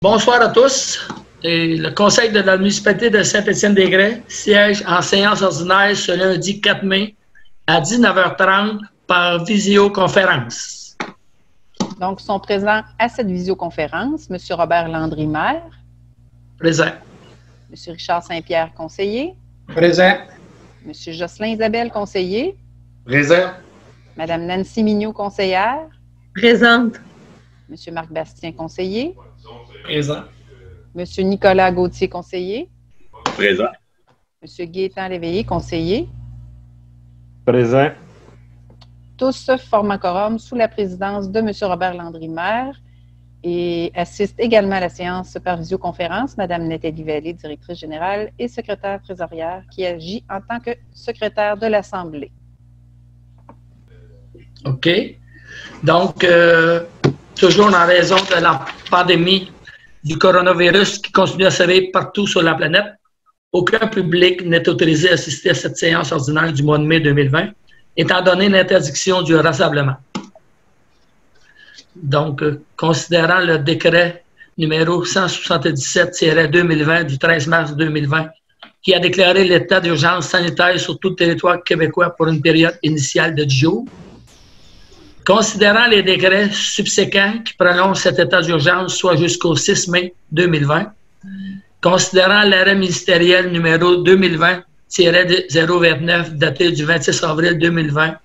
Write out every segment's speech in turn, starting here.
Bonsoir à tous. Et le Conseil de la municipalité de Saint-Étienne-des-Grès siège en séance ordinaire ce lundi 4 mai à 19h30 par visioconférence. Donc, sont présents à cette visioconférence M. Robert Landry, maire. Présent. M. Richard Saint-Pierre, conseiller. Présent. M. Jocelyn Isabelle, conseiller. Présent. Mme Nancy Mignot, conseillère. Présente. M. Marc Bastien, conseiller. Présent. M. Nicolas Gauthier, conseiller. Présent. M. Gaétan Léveillé, conseiller. Présent. Tous forment un quorum sous la présidence de M. Robert Landry, maire, et assistent également à la séance par visioconférence Mme Nathalie Vallée, directrice générale et secrétaire trésorière, qui agit en tant que secrétaire de l'Assemblée. OK. Donc, toujours en raison de la pandémie du coronavirus qui continue à sévir partout sur la planète, aucun public n'est autorisé à assister à cette séance ordinaire du mois de mai 2020, étant donné l'interdiction du rassemblement. Donc, considérant le décret numéro 177-2020 du 13 mars 2020, qui a déclaré l'état d'urgence sanitaire sur tout le territoire québécois pour une période initiale de 10 jours, considérant les décrets subséquents qui prolongent cet état d'urgence soit jusqu'au 6 mai 2020, considérant l'arrêt ministériel numéro 2020-029 daté du 26 avril 2020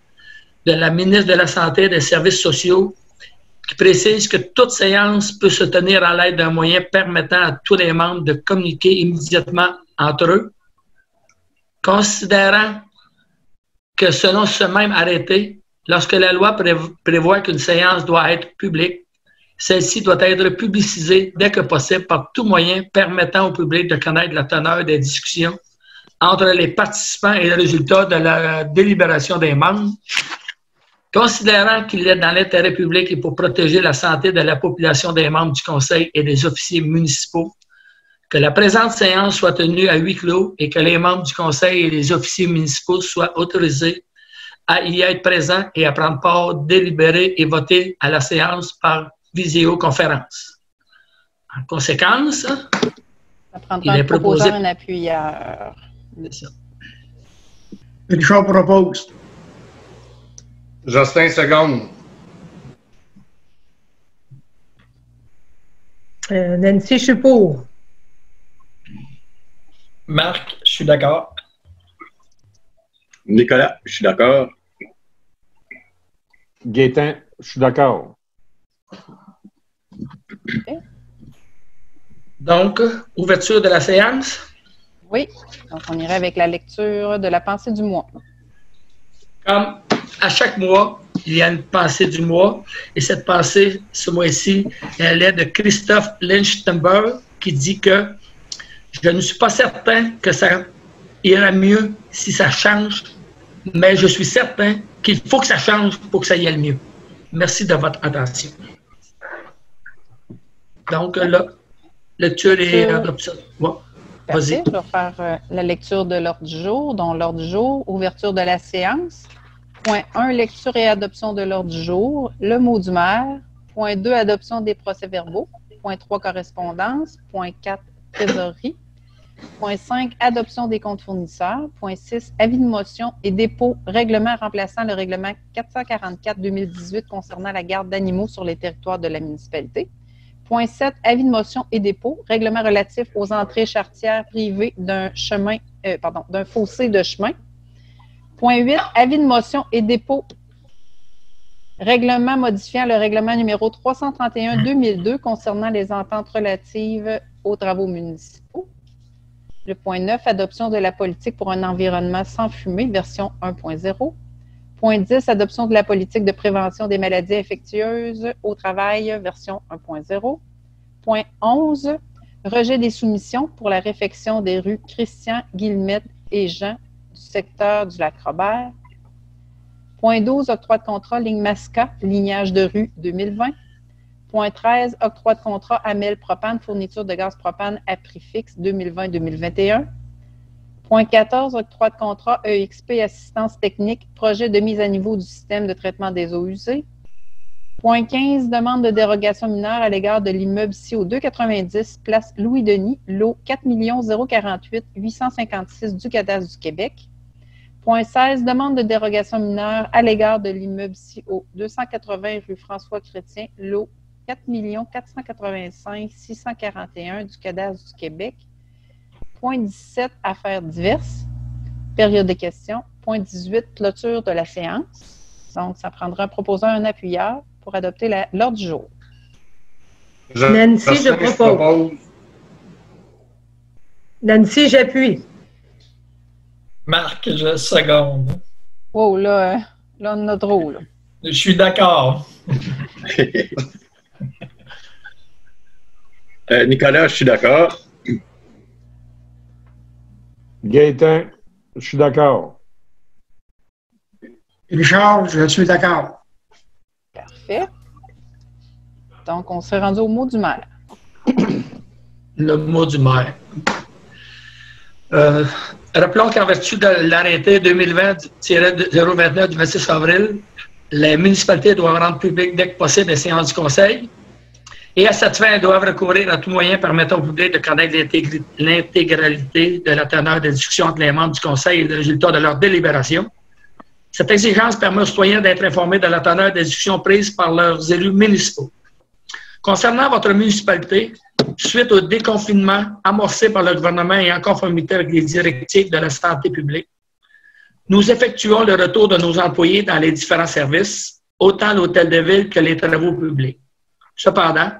de la ministre de la Santé et des Services sociaux qui précise que toute séance peut se tenir à l'aide d'un moyen permettant à tous les membres de communiquer immédiatement entre eux, considérant que selon ce même arrêté, lorsque la loi prévoit qu'une séance doit être publique, celle-ci doit être publicisée dès que possible par tout moyen permettant au public de connaître la teneur des discussions entre les participants et le résultat de la délibération des membres, considérant qu'il est dans l'intérêt public et pour protéger la santé de la population des membres du Conseil et des officiers municipaux, que la présente séance soit tenue à huis clos et que les membres du Conseil et les officiers municipaux soient autorisés à y être présents et à prendre part, délibérer et voter à la séance par visioconférence. En conséquence, Ça prendra il est proposé un appuyeur. Richard propose. Jocelyn seconde. Nancy, je suis pour. Marc, je suis d'accord. Nicolas, je suis d'accord. Gaétan, je suis d'accord. Okay. Donc, ouverture de la séance. Oui, donc on irait avec la lecture de la pensée du mois. Comme à chaque mois, il y a une pensée du mois. Et cette pensée, ce mois-ci, elle est de Christophe Lichtenberg qui dit que je ne suis pas certain que ça ira mieux si ça change, mais je suis certain qu'il faut que ça change pour que ça y aille mieux. Merci de votre attention. Donc là, lecture et adoption. Ouais. Parfait. Vas-y. Je vais faire la lecture de l'ordre du jour, dont l'ordre du jour, ouverture de la séance. Point 1, lecture et adoption de l'ordre du jour. Le mot du maire. Point 2, adoption des procès-verbaux. Point 3, correspondance. Point 4, trésorerie. Point 5, adoption des comptes fournisseurs. Point 6, avis de motion et dépôt règlement remplaçant le règlement 444-2018 concernant la garde d'animaux sur les territoires de la municipalité. Point 7, avis de motion et dépôt, règlement relatif aux entrées charretières privées d'un d'un fossé de chemin. Point 8, avis de motion et dépôt, règlement modifiant le règlement numéro 331-2002 concernant les ententes relatives aux travaux municipaux. Le point 9, adoption de la politique pour un environnement sans fumée, version 1.0. Point 10, adoption de la politique de prévention des maladies infectieuses au travail, version 1.0. Point 11, rejet des soumissions pour la réfection des rues Christian, Guillemette et Jean du secteur du Lac-Robert. Point 12, octroi de contrat ligne Masca, lignage de rue 2020. Point 13, octroi de contrat Amel Propane, fourniture de gaz propane à prix fixe 2020-2021. Point 14, octroi de contrat EXP Assistance technique, projet de mise à niveau du système de traitement des eaux usées. Point 15, demande de dérogation mineure à l'égard de l'immeuble CO 290, place Louis-Denis, lot 4 048 856 du cadastre du Québec. Point 16, demande de dérogation mineure à l'égard de l'immeuble CO 280 rue François-Chrétien, lot 4 485 641 du cadastre du Québec. Point 17, affaires diverses, période de questions. Point 18, clôture de la séance. Donc, ça prendra un proposeur et un appuyeur pour adopter l'ordre du jour. Nancy, je propose. Nancy, j'appuie. Marc, je seconde. Wow, là, on en a trop, là. Je suis d'accord. Nicolas, je suis d'accord. Gaétan, je suis d'accord. Richard, je suis d'accord. Parfait. Donc, on s'est rendu au mot du maire. Le mot du maire. Rappelons qu'en vertu de l'arrêté 2020-029 du 26 avril, les municipalités doivent rendre public dès que possible les séances du Conseil. Et à cette fin, elles doivent recourir à tout moyen permettant au public de connaître l'intégralité de la teneur des discussions entre les membres du Conseil et les résultats de leur délibération. Cette exigence permet aux citoyens d'être informés de la teneur des discussions prises par leurs élus municipaux. Concernant votre municipalité, suite au déconfinement amorcé par le gouvernement et en conformité avec les directives de la santé publique, nous effectuons le retour de nos employés dans les différents services, autant l'hôtel de ville que les travaux publics. Cependant,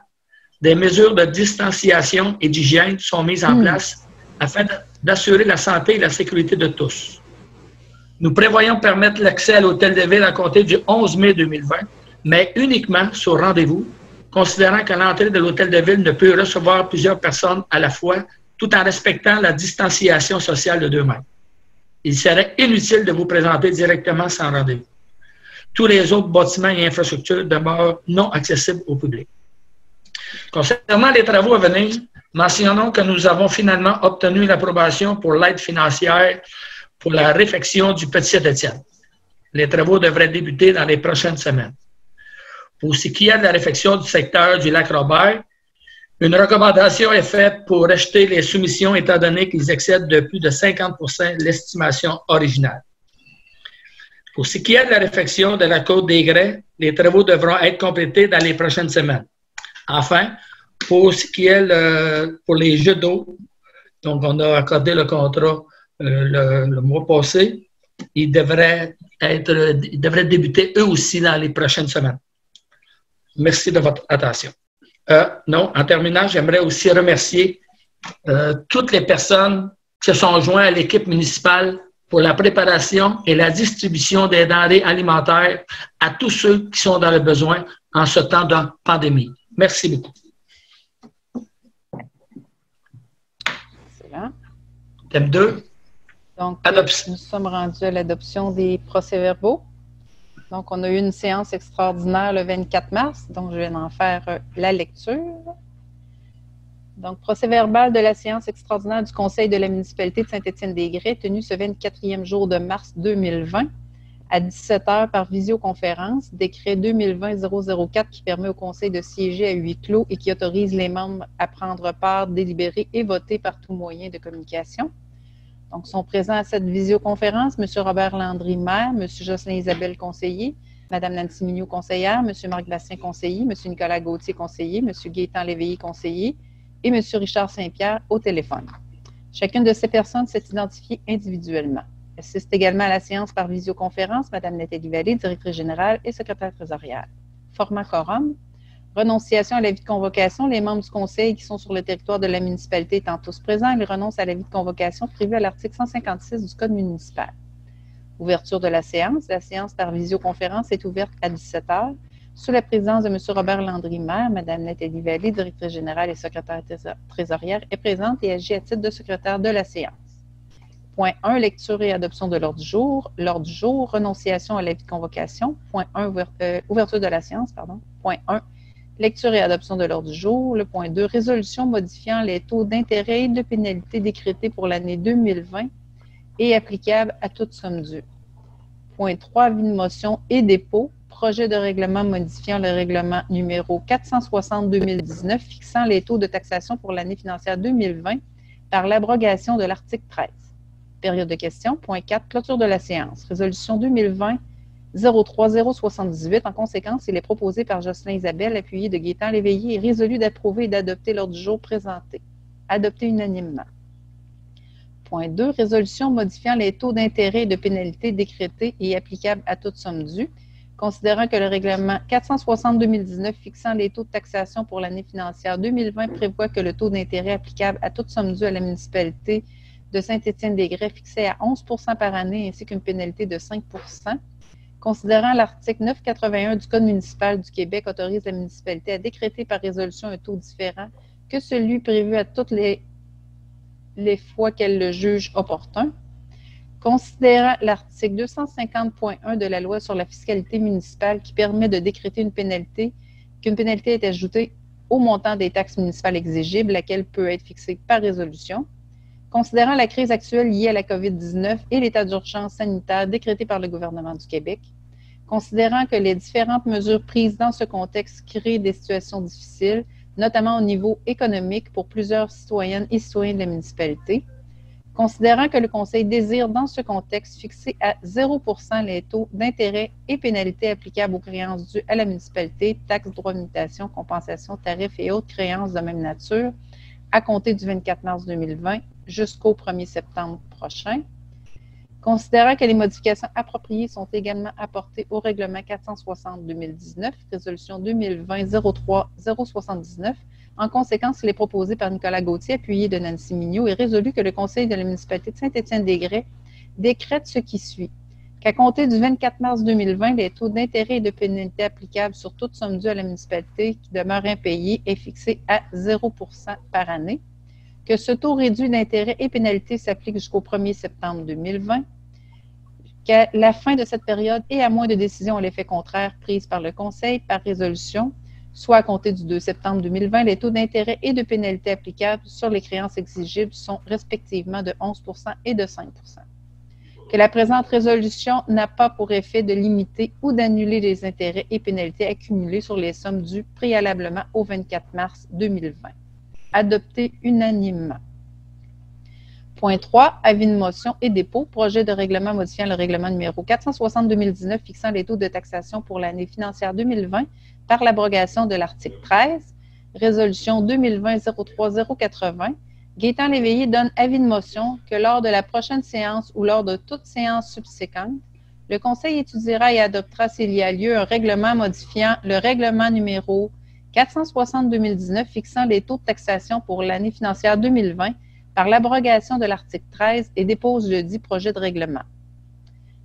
des mesures de distanciation et d'hygiène sont mises en place afin d'assurer la santé et la sécurité de tous. Nous prévoyons permettre l'accès à l'hôtel de ville à compter du 11 mai 2020, mais uniquement sur rendez-vous, considérant que l'entrée de l'hôtel de ville ne peut recevoir plusieurs personnes à la fois, tout en respectant la distanciation sociale de 2 mètres. Il serait inutile de vous présenter directement sans rendez-vous. Tous les autres bâtiments et infrastructures demeurent non accessibles au public. Concernant les travaux à venir, mentionnons que nous avons finalement obtenu l'approbation pour l'aide financière pour la réfection du Petit Saint-Étienne. Les travaux devraient débuter dans les prochaines semaines. Pour ce qui est de la réfection du secteur du lac Robert, une recommandation est faite pour rejeter les soumissions étant donné qu'ils excèdent de plus de 50 % l'estimation originale. Pour ce qui est de la réfection de la côte des Grès, les travaux devront être complétés dans les prochaines semaines. Enfin, pour ce qui est pour les jeux d'eau, donc on a accordé le contrat le mois passé, ils devraient débuter eux aussi dans les prochaines semaines. Merci de votre attention. Non, en terminant, j'aimerais aussi remercier toutes les personnes qui se sont jointes à l'équipe municipale pour la préparation et la distribution des denrées alimentaires à tous ceux qui sont dans le besoin en ce temps de pandémie. Merci beaucoup. Excellent. Thème 2. Donc, Adoption. nous sommes rendus à l'adoption des procès-verbaux. Donc, on a eu une séance extraordinaire le 24 mars, donc je viens d'en faire la lecture. Donc, procès-verbal de la séance extraordinaire du Conseil de la municipalité de Saint-Étienne-des-Grès, tenue ce 24e jour de mars 2020 à 17h par visioconférence, décret 2020-004 qui permet au Conseil de siéger à huis clos et qui autorise les membres à prendre part, délibérer et voter par tout moyen de communication. Donc, sont présents à cette visioconférence M. Robert Landry, maire, M. Jocelyn Isabelle, conseiller, Mme Nancy Mignot, conseillère, M. Marc Bastien, conseiller, M. Nicolas Gauthier, conseiller, M. Gaétan Léveillé, conseiller et M. Richard Saint-Pierre au téléphone. Chacune de ces personnes s'est identifiée individuellement. Assiste également à la séance par visioconférence Mme Nathalie Vallée, directrice générale et secrétaire trésorière. Format quorum. Renonciation à l'avis de convocation. Les membres du Conseil qui sont sur le territoire de la municipalité étant tous présents, ils renoncent à l'avis de convocation prévu à l'article 156 du Code municipal. Ouverture de la séance. La séance par visioconférence est ouverte à 17h sous la présidence de M. Robert Landry, maire. Mme Nathalie Vallée, directrice générale et secrétaire trésorière, est présente et agit à titre de secrétaire de la séance. Point 1, lecture et adoption de l'ordre du jour. L'ordre du jour, renonciation à l'avis de convocation. Point 1, ouverture de la séance, pardon. Point 1, lecture et adoption de l'ordre du jour. Le point 2, résolution modifiant les taux d'intérêt et de pénalité décrétés pour l'année 2020 et applicables à toute somme due. Point 3, avis de motion et dépôt. projet de règlement modifiant le règlement numéro 460-2019 fixant les taux de taxation pour l'année financière 2020 par l'abrogation de l'article 13. Période de questions. Point 4. Clôture de la séance. Résolution 2020-03078. En conséquence, il est proposé par Jocelyn Isabelle, appuyé de Gaétan Léveillé, et résolu d'approuver et d'adopter l'ordre du jour présenté. Adopté unanimement. Point 2. Résolution modifiant les taux d'intérêt et de pénalité décrétés et applicables à toute somme due. Considérant que le règlement 460-2019 fixant les taux de taxation pour l'année financière 2020 prévoit que le taux d'intérêt applicable à toute somme due à la municipalité de Saint-Étienne-des-Grès fixé à 11 par année ainsi qu'une pénalité de 5 considérant l'article 981 du Code municipal du Québec autorise la municipalité à décréter par résolution un taux différent que celui prévu à toutes les fois qu'elle le juge opportun. Considérant l'article 250.1 de la loi sur la fiscalité municipale qui permet de décréter qu'une pénalité est ajoutée au montant des taxes municipales exigibles, laquelle peut être fixée par résolution. Considérant la crise actuelle liée à la COVID-19 et l'état d'urgence sanitaire décrété par le gouvernement du Québec. Considérant que les différentes mesures prises dans ce contexte créent des situations difficiles, notamment au niveau économique pour plusieurs citoyennes et citoyens de la municipalité. Considérant que le Conseil désire, dans ce contexte, fixer à 0 % les taux d'intérêt et pénalités applicables aux créances dues à la municipalité, taxes, droits de mutation, compensations, tarifs et autres créances de même nature, à compter du 24 mars 2020 jusqu'au 1er septembre prochain. Considérant que les modifications appropriées sont également apportées au règlement 460-2019, résolution 2020-03079, en conséquence, il est proposé par Nicolas Gauthier, appuyé de Nancy Mignot, et résolu que le Conseil de la municipalité de Saint-Étienne-des-Grès décrète ce qui suit. Qu'à compter du 24 mars 2020, les taux d'intérêt et de pénalité applicables sur toute somme due à la municipalité qui demeure impayée est fixé à 0 % par année. Que ce taux réduit d'intérêt et pénalité s'applique jusqu'au 1er septembre 2020. Qu'à la fin de cette période et à moins de décisions à l'effet contraire prises par le Conseil par résolution, soit à compter du 2 septembre 2020, les taux d'intérêt et de pénalité applicables sur les créances exigibles sont respectivement de 11 % et de 5 %. Que la présente résolution n'a pas pour effet de limiter ou d'annuler les intérêts et pénalités accumulés sur les sommes dues préalablement au 24 mars 2020. Adopté unanimement. Point 3. Avis de motion et dépôt. Projet de règlement modifiant le règlement numéro 460-2019 fixant les taux de taxation pour l'année financière 2020 par l'abrogation de l'article 13. Résolution 2020-03080. Gaétan Léveillé donne avis de motion que lors de la prochaine séance ou lors de toute séance subséquente, le Conseil étudiera et adoptera s'il y a lieu un règlement modifiant le règlement numéro 460-2019 fixant les taux de taxation pour l'année financière 2020 par l'abrogation de l'article 13 et dépose jeudi projet de règlement.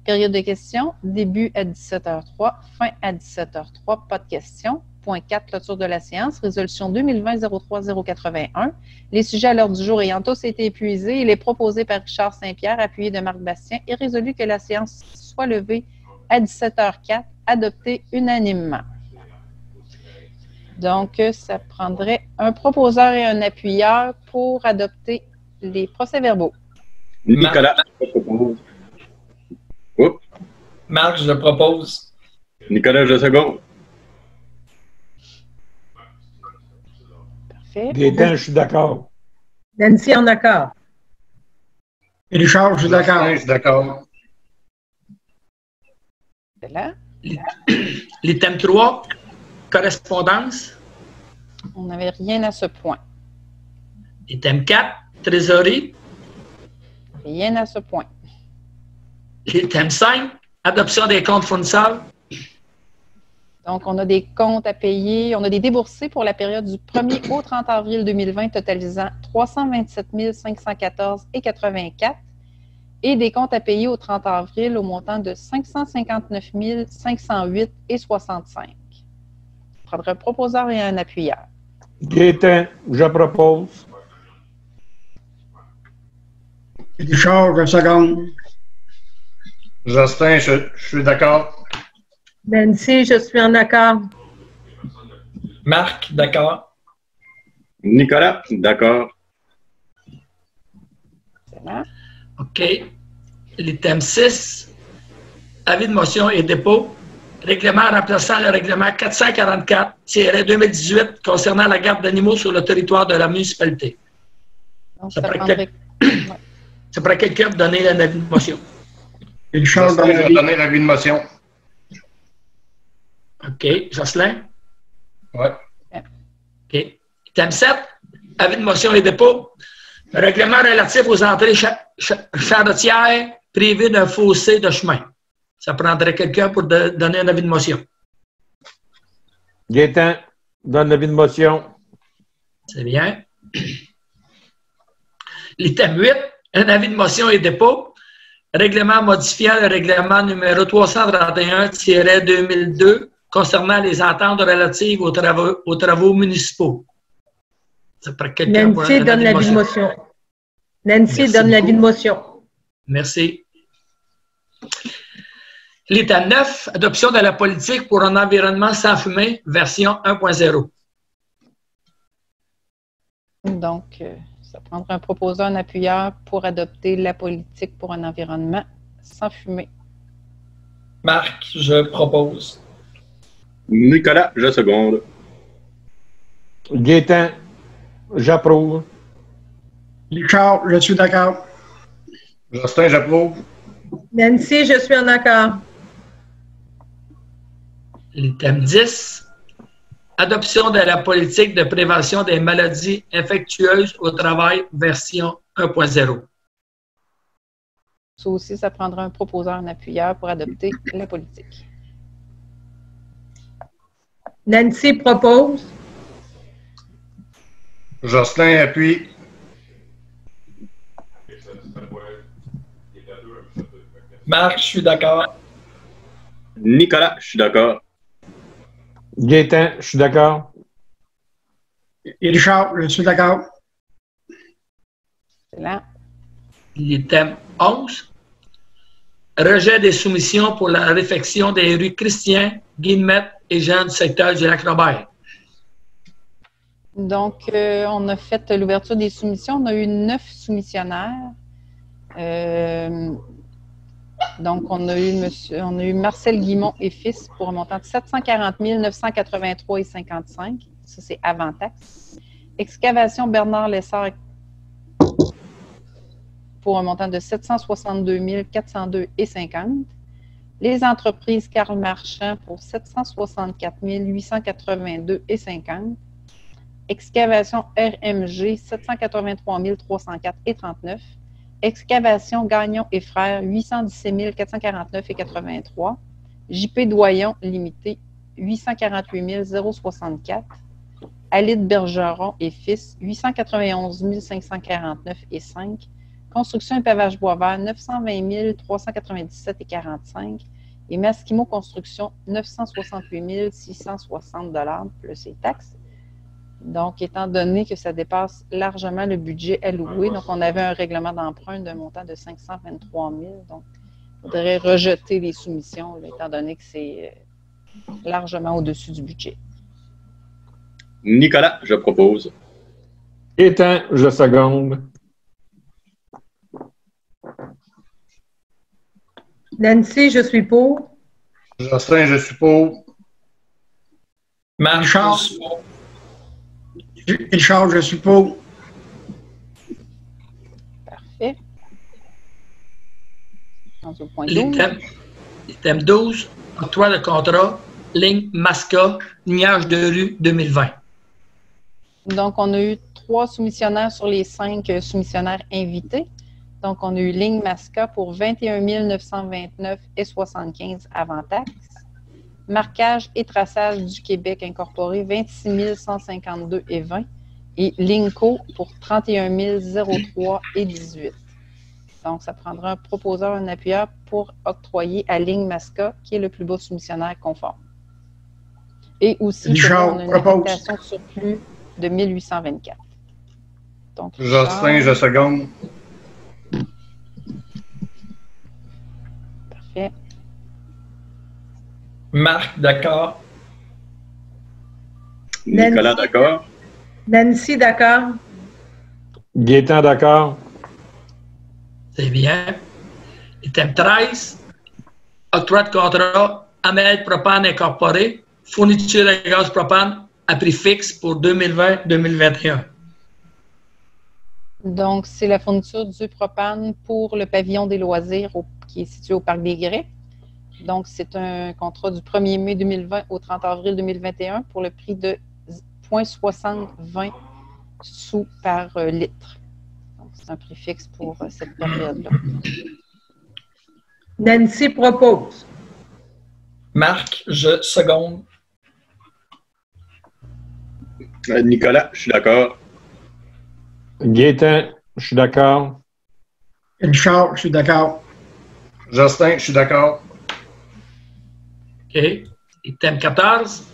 Période de questions, début à 17h03, fin à 17h03, pas de questions. Point 4, clôture de la séance, résolution 2020-03081. Les sujets à l'ordre du jour ayant tous été épuisés, il est proposé par Richard Saint-Pierre, appuyé de Marc Bastien, et résolu que la séance soit levée à 17h04, adopté unanimement. Donc, ça prendrait un proposeur et un appuyeur pour adopter les procès-verbaux. Nicolas, je propose. Oups. Marc, je le propose. Nicolas, je seconde. Parfait. Gaétan, je suis d'accord. Nancy en accord. Et Richard, je suis d'accord. Je suis d'accord. C'est là. L'item 3, correspondance. On n'avait rien à ce point. Item 4, trésorerie. Rien à ce point. Item 5, adoption des comptes fournisseurs. Donc, on a des comptes à payer. On a des déboursés pour la période du 1er au 30 avril 2020 totalisant 327 514,84 et des comptes à payer au 30 avril au montant de 559 508,65. Je prendrai un proposeur et un appuyeur. Gaétan, je propose. Et Richard, je seconde. Justin, je suis d'accord. Nancy, je suis en accord. Marc, d'accord. Nicolas, d'accord. Excellent. OK. L'item 6, avis de motion et dépôt. Règlement remplaçant le règlement 444-2018 concernant la garde d'animaux sur le territoire de la municipalité. Donc, Ça ça pourrait prendrait... Ça pourrait quelqu'un pour donner l'avis de motion. Et Richard donne Je vais l'avis. donner l'avis de motion. OK. Jocelyn? Ouais. OK. Item 7, avis de motion et dépôt. Règlement relatif aux entrées charretières privées d'un fossé de chemin. Ça prendrait quelqu'un pour donner un avis de motion. Gaétan, donne l'avis de motion. C'est bien. L'item 8, un avis de motion et dépôt. Règlement modifiant le règlement numéro 331-2002 concernant les ententes relatives aux travaux municipaux. Ça prend quelqu'un pour Nancy donne l'avis de motion. Nancy Merci donne l'avis de beaucoup. motion. Merci. L'item 9, adoption de la politique pour un environnement sans fumée, version 1.0. Donc, ça prendra un proposeur, un appuyeur pour adopter la politique pour un environnement sans fumée. Marc, je propose. Nicolas, je seconde. Gaétan, j'approuve. Richard, je suis d'accord. Justin, j'approuve. Nancy, je suis en accord. L'item 10, adoption de la politique de prévention des maladies infectieuses au travail, version 1.0. Ça aussi, ça prendra un proposeur, un appuyeur pour adopter la politique. Nancy propose. Justin appuie. Marc, je suis d'accord. Nicolas, je suis d'accord. Gaétan, je suis d'accord. Et Richard, je suis d'accord. Excellent. L'item 11, rejet des soumissions pour la réfection des rues Christian, Guillemette et Jean du secteur du Lac-Robert. Donc, on a fait l'ouverture des soumissions. On a eu 9 soumissionnaires. Donc, on a eu Marcel Guimont et fils pour un montant de 740 983,55. Ça, c'est avant taxe. Excavation Bernard Lessard pour un montant de 762 402,50. Les entreprises Karl Marchand pour 764 882,50. Excavation RMG, 783 304,39. Excavation Gagnon et Frères, 817 449,83. JP Doyon Limité, 848 064. Alide Bergeron et Fils, 891 549,5. Construction et pavage Boisvert, 920 397,45. Et Masquimo Construction, 968 660 plus les taxes. Donc, étant donné que ça dépasse largement le budget alloué, donc on avait un règlement d'emprunt d'un montant de 523 000. Donc, il faudrait rejeter les soumissions, là, étant donné que c'est largement au-dessus du budget. Nicolas, je propose. Gaétan, je seconde. Nancy, je suis pour. Justin, je suis pour. Marc, Richard. je suis pour. Richard, je suis pour. Parfait. On se au point 12. L'item 12, octroi de contrat, ligne Masca, lignage de rue 2020. Donc, on a eu 3 soumissionnaires sur les 5 soumissionnaires invités. Donc, on a eu ligne Masca pour 21 929,75 avant taxe. Marquage et traçage du Québec incorporé, 26 152,20. Et Linco pour 31 003,18. Donc, ça prendra un proposeur, un appuyeur pour octroyer à Ligne Masca, qui est le plus bas soumissionnaire conforme. Et aussi, Richard, on a une propose. affectation surplus de 1824. Donc, Justin, je seconde. Parfait. Marc, d'accord. Nicolas, d'accord. Nancy, d'accord. Gaétan, d'accord. C'est bien. Item 13, octroi de contrat, Ahmed Propane Incorporé, fourniture de gaz propane à prix fixe pour 2020-2021. Donc, c'est la fourniture du propane pour le pavillon des loisirs qui est situé au Parc des Grès. Donc, c'est un contrat du 1er mai 2020 au 30 avril 2021 pour le prix de 0,6020 sous par litre. Donc, c'est un prix fixe pour cette période-là. Nancy propose. Marc, je seconde. Nicolas, je suis d'accord. Gaétan, je suis d'accord. Richard, je suis d'accord. Justin, je suis d'accord. OK. Item 14.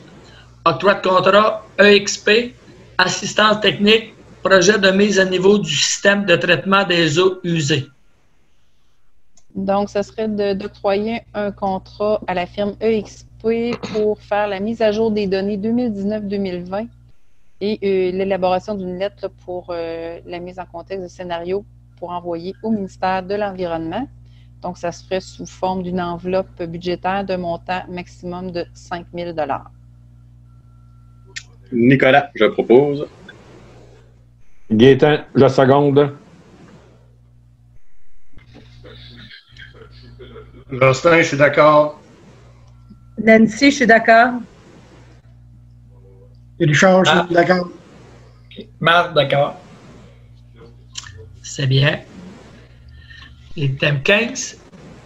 Octroi de contrat EXP, assistance technique, projet de mise à niveau du système de traitement des eaux usées. Donc, ce serait d'octroyer un contrat à la firme EXP pour faire la mise à jour des données 2019-2020 et l'élaboration d'une lettre pour la mise en contexte de scénario pour envoyer au ministère de l'Environnement. Donc, ça se ferait sous forme d'une enveloppe budgétaire d'un montant maximum de 5 000 $. Nicolas, je propose. Gaétan, je seconde. Justin, je suis d'accord. Nancy, je suis d'accord. Richard, je suis d'accord. Marc, d'accord. C'est bien. Item 15.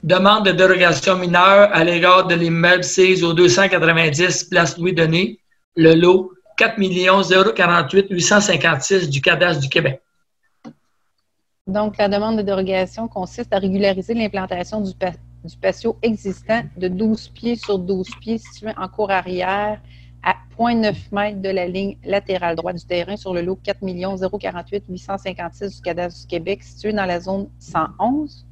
Demande de dérogation mineure à l'égard de l'immeuble 6 au 290 Place Louis-Denis, le lot 4 048 856 du cadastre du Québec. Donc, la demande de dérogation consiste à régulariser l'implantation du patio existant de 12 pieds sur 12 pieds situé en cour arrière à 0,9 m de la ligne latérale droite du terrain sur le lot 4 048 856 du cadastre du Québec situé dans la zone 111.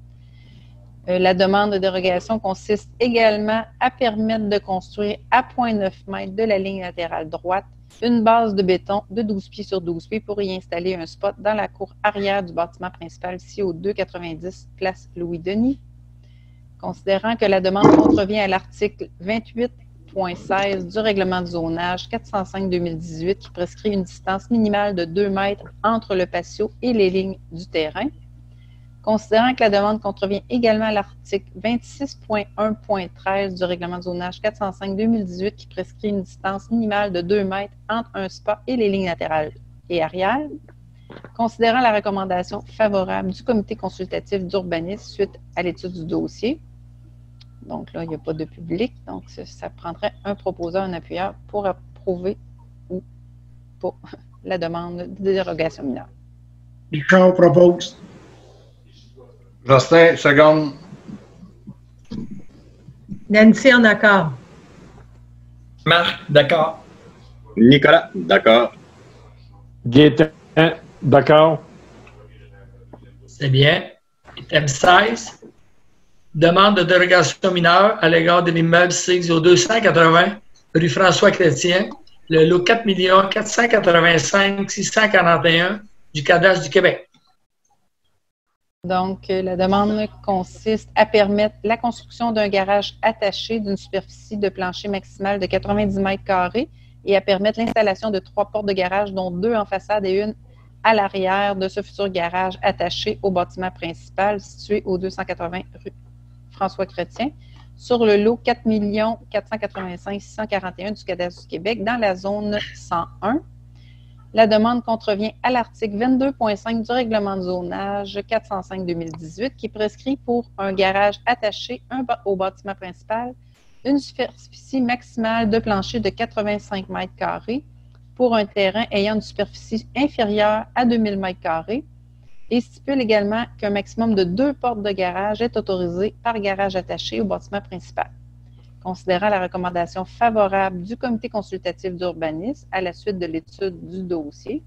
La demande de dérogation consiste également à permettre de construire à 0,9 m de la ligne latérale droite une base de béton de 12 pieds sur 12 pieds pour y installer un spot dans la cour arrière du bâtiment principal ici au 290 Place Louis-Denis. Considérant que la demande contrevient à l'article 28.16 du règlement de zonage 405-2018 qui prescrit une distance minimale de 2 mètres entre le patio et les lignes du terrain. Considérant que la demande contrevient également à l'article 26.1.13 du règlement de zonage 405-2018 qui prescrit une distance minimale de 2 mètres entre un spa et les lignes latérales et arrière. Considérant la recommandation favorable du comité consultatif d'urbanisme suite à l'étude du dossier, donc là, il n'y a pas de public, donc ça prendrait un proposeur, un appuyeur pour approuver ou pas la demande de dérogation mineure. Richard propose. Justin, seconde. Nancy en accord. Marc, d'accord. Nicolas, d'accord. Gaétan, d'accord. C'est bien. Item 16. Demande de dérogation mineure à l'égard de l'immeuble 6 au 280 rue François-Chrétien, le lot 4 485 641 du cadastre du Québec. Donc, la demande consiste à permettre la construction d'un garage attaché d'une superficie de plancher maximale de 90 mètres carrés et à permettre l'installation de 3 portes de garage, dont 2 en façade et une à l'arrière de ce futur garage attaché au bâtiment principal situé au 280 rue François-Chrétien sur le lot 4 485 641 du cadastre du Québec dans la zone 101. La demande contrevient à l'article 22.5 du règlement de zonage 405-2018 qui prescrit pour un garage attaché au bâtiment principal une superficie maximale de plancher de 85 mètres carrés pour un terrain ayant une superficie inférieure à 2000 mètres carrés et stipule également qu'un maximum de 2 portes de garage est autorisé par garage attaché au bâtiment principal. Considérant la recommandation favorable du comité consultatif d'urbanisme à la suite de l'étude du dossier,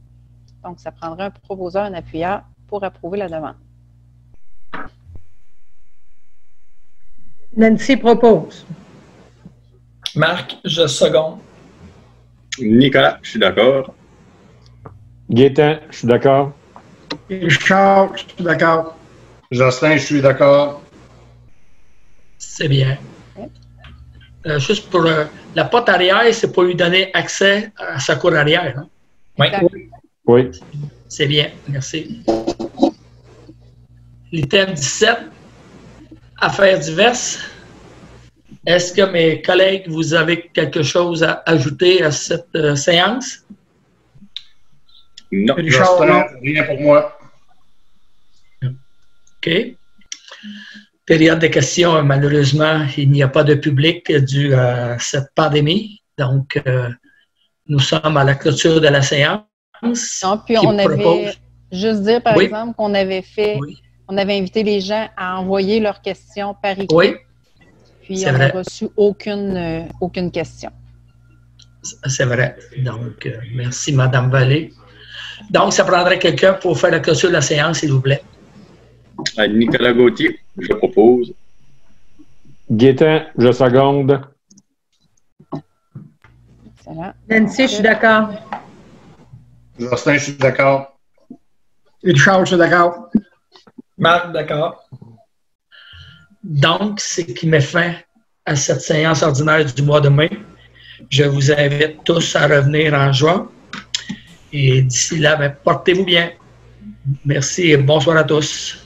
donc ça prendra un proposeur, un appuyeur pour approuver la demande. Nancy propose. Marc, je seconde. Nicolas, je suis d'accord. Gaétan, je suis d'accord. Richard, je suis d'accord. Justin, je suis d'accord. C'est bien. juste pour la porte arrière, c'est pour lui donner accès à sa cour arrière. Hein? Oui. Oui. C'est bien, merci. L'item 17, affaires diverses. Est-ce que mes collègues, vous avez quelque chose à ajouter à cette séance? Non. Richard, non. Rien pour moi. OK. Période de questions, malheureusement, il n'y a pas de public dû à cette pandémie. Donc, nous sommes à la clôture de la séance. Non, puis on avait juste dire, par exemple, qu'on avait fait, on avait invité les gens à envoyer leurs questions par écrit. Oui. Puis on n'a reçu aucune question. C'est vrai. Donc, merci, Mme Vallée. Donc, ça prendrait quelqu'un pour faire la clôture de la séance, s'il vous plaît. Nicolas Gauthier, je propose. Gaétan, je seconde. Excellent. Nancy, je suis d'accord. Jocelyn, je suis d'accord. Richard, je suis d'accord. Marc, d'accord. Donc, c'est qui met fin à cette séance ordinaire du mois de mai. Je vous invite tous à revenir en juin. Et d'ici là, portez-vous bien. Merci et bonsoir à tous.